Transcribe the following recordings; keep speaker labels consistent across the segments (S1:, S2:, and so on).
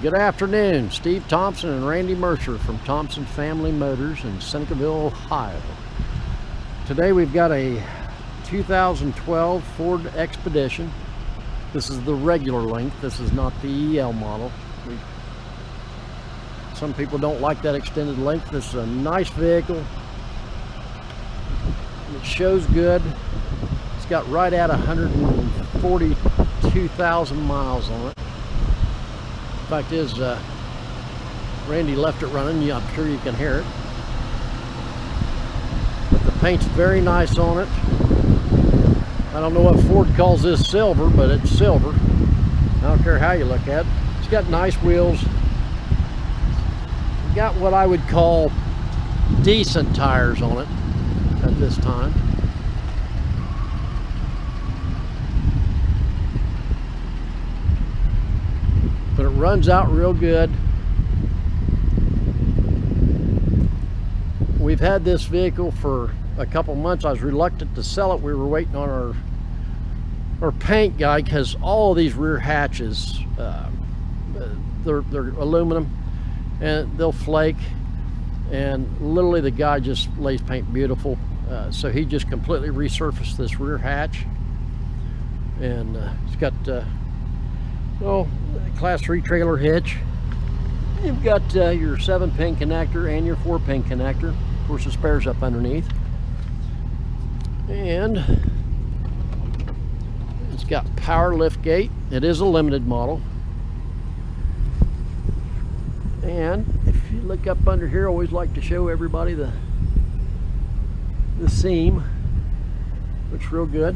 S1: Good afternoon, Steve Thompson and Randy Mercer from Thompson Family Motors in Senecaville, Ohio. Today we've got a 2012 Ford Expedition. This is the regular length, this is not the EL model. Some people don't like that extended length. This is a nice vehicle. It shows good. It's got right at 142,000 miles on it. Fact is, Randy left it running. Yeah, I'm sure you can hear it. But the paint's very nice on it. I don't know what Ford calls this silver, but it's silver. I don't care how you look at it. It's got nice wheels. It's got what I would call decent tires on it at this time. But it runs out real good. We've had this vehicle for a couple months. I was reluctant to sell it. We were waiting on our paint guy because all of these rear hatches, they're aluminum and they'll flake, and literally the guy just lays paint beautiful. So he just completely resurfaced this rear hatch, and it's got class 3 trailer hitch. You've got your 7-pin connector and your 4-pin connector. Of course, the spare's up underneath. And it's got power liftgate. It is a limited model. And if you look up under here, I always like to show everybody the seam. Looks real good.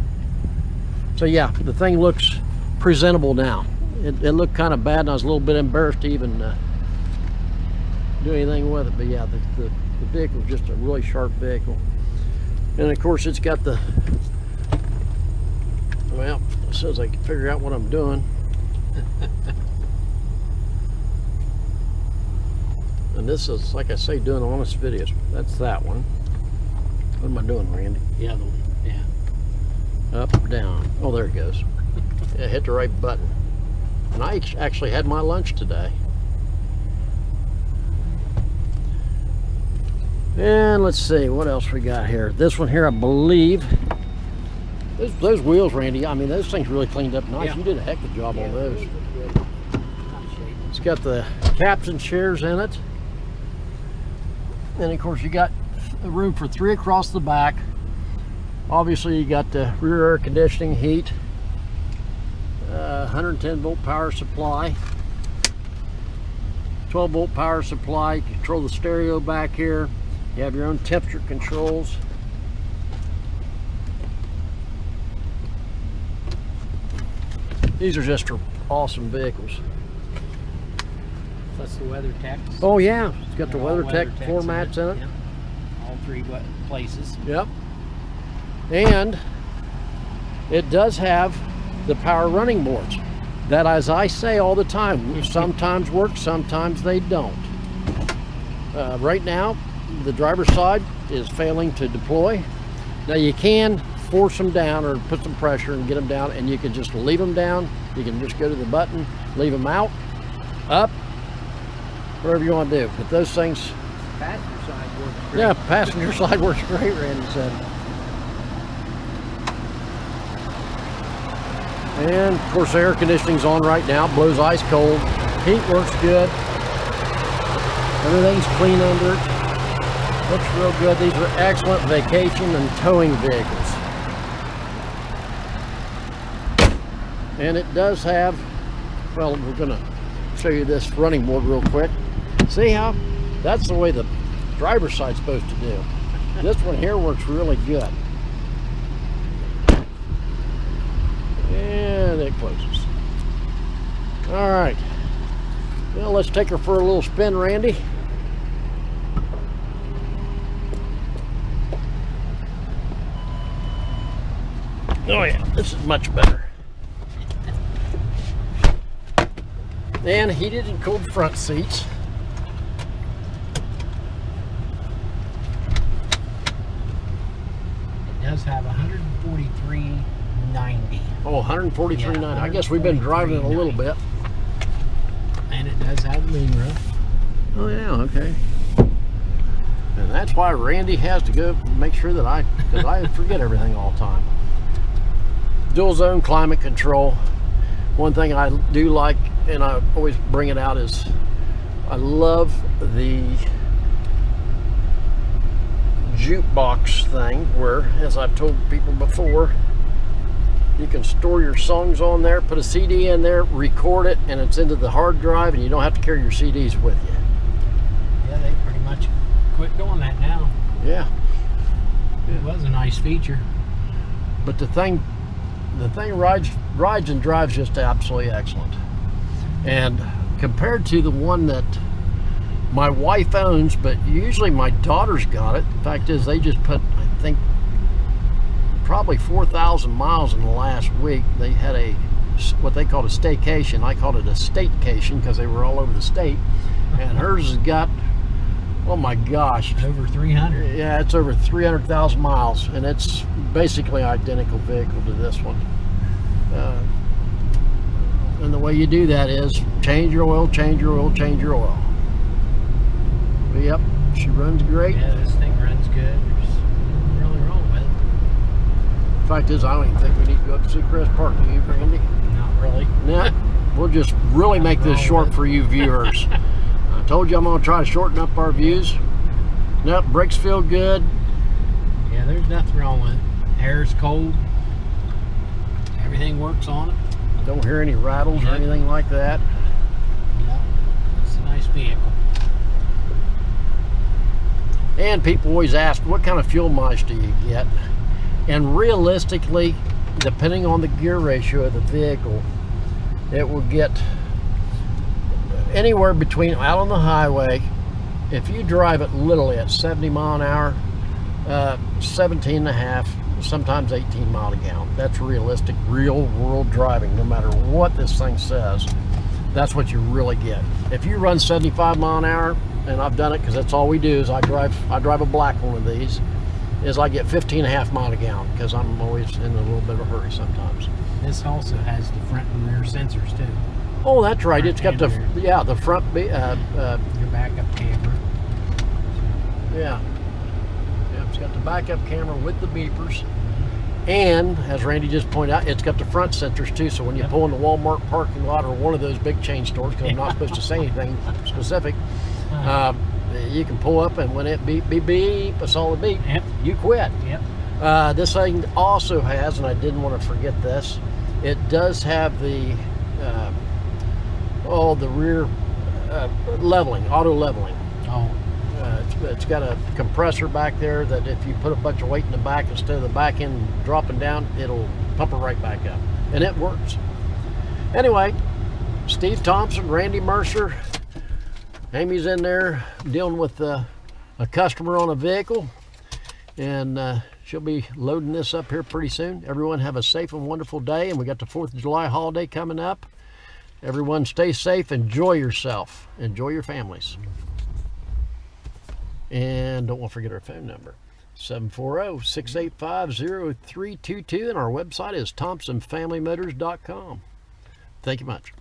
S1: So yeah, the thing looks presentable now. It looked kind of bad, and I was a little bit embarrassed to even do anything with it. But yeah, the vehicle is just a really sharp vehicle. And of course, it's got the, well, it says I can figure out what I'm doing. And this is, like I say, doing honest videos. That's that one. What am I doing, Randy?
S2: Yeah, yeah.
S1: Up, down. Oh, there it goes. Yeah, hit the right button. And I actually had my lunch today. And let's see what else we got here. This one here, I believe, those wheels, Randy, I mean, those things really cleaned up nice. Yeah. You did a heck of a job on those. It's got the captain chairs in it. And of course, you got room for 3 across the back. Obviously, you got the rear air conditioning, heat. 110 volt power supply, 12 volt power supply. You control the stereo back here. You have your own temperature controls. These are just awesome vehicles.
S2: That's the WeatherTech.
S1: Oh yeah, it's got the WeatherTech floor mats in it.
S2: Yep. All 3 places.
S1: Yep. And it does have the power running boards that, as I say all the time, sometimes work, sometimes they don't. Right now, the driver's side is failing to deploy. Now you can force them down or put some pressure and get them down, and you can just leave them down. You can just go to the button, leave them out, up, whatever you want to do. But those things,
S2: Passenger side works great.
S1: yeah, passenger side works great, Randy said. And of course, the air conditioning's on right now, blows ice cold. Heat works good. Everything's clean under it. Looks real good. These are excellent vacation and towing vehicles. And it does have, well, we're gonna show you this running board real quick. See how? That's the way the driver's side's supposed to do. This one here works really good. And it closes. All right. Well, let's take her for a little spin, Randy. Oh yeah, this is much better. And heated and cooled front seats.
S2: It does have 143.90.
S1: Oh, 143.90. I guess we've been driving it a little bit.
S2: And it does moon roof.
S1: Oh yeah, okay. And that's why Randy has to go make sure that I forget everything all the time. Dual zone climate control. One thing I do like, and I always bring it out, is I love the jukebox thing where, as I've told people before, you can store your songs on there, put a CD in there, record it, and it's into the hard drive, and you don't have to carry your CDs with you.
S2: Yeah, they pretty much quit doing that now.
S1: Yeah.
S2: It was a nice feature.
S1: But the thing rides and drives just absolutely excellent. And compared to the one that my wife owns, but usually my daughter's got it. The fact is, they just put, I think, probably 4,000 miles in the last week. They had what they called a staycation. I called it a statecation because they were all over the state. And hers has got, oh my gosh,
S2: Over 300.
S1: yeah, it's over 300,000 miles, and it's basically an identical vehicle to this one. And the way you do that is change your oil, change your oil, change your oil. But yep, she runs great.
S2: Yeah, this thing runs good. There's nothing really wrong with it.
S1: Fact is, I don't even think we need to go up to Seacrest Park, do you, Randy?
S2: Not really.
S1: Nah, we'll just really make this short for you viewers. I told you I'm going to try to shorten up our views. Nope, brakes feel good.
S2: Yeah, there's nothing wrong with it. Air's cold. Everything works on it.
S1: Don't hear any rattles or
S2: Yep.
S1: anything like that.
S2: Yeah, it's a nice vehicle.
S1: And people always ask, what kind of fuel mileage do you get? And realistically, depending on the gear ratio of the vehicle, it will get anywhere between, out on the highway, if you drive it literally at 70 mile an hour, 17 and a half, sometimes 18 mile a gallon. That's realistic, real world driving. No matter what this thing says, that's what you really get. If you run 75 mile an hour, and I've done it because that's all we do, is I drive a black one of these, is I get 15 and a half mile a gallon because I'm always in a little bit of a hurry sometimes.
S2: This also has the front and rear sensors too.
S1: Oh, that's right. It's got the,
S2: Front and
S1: yeah, the front,
S2: Your backup camera.
S1: yeah. Yeah, it's got the backup camera with the beepers. And, as Randy just pointed out, it's got the front sensors too, so when you pull in the Walmart parking lot or one of those big chain stores, because I'm not supposed to say anything specific, you can pull up, and when it beep, beep, beep, a solid beep,
S2: Yep.
S1: you quit.
S2: Yep.
S1: This thing also has, and I didn't want to forget this, it does have the the rear leveling, auto leveling.
S2: Oh,
S1: It's got a compressor back there that if you put a bunch of weight in the back, instead of the back end dropping down, it'll pump it right back up, and it works. Anyway, Steve Thompson, Randy Mercer, Amy's in there dealing with a customer on a vehicle, and she'll be loading this up here pretty soon. Everyone have a safe and wonderful day, and we got the 4th of July holiday coming up. Everyone stay safe, enjoy yourself, enjoy your families. And don't want to forget our phone number, 740-685-0322, and our website is thompsonfamilymotors.com. Thank you much.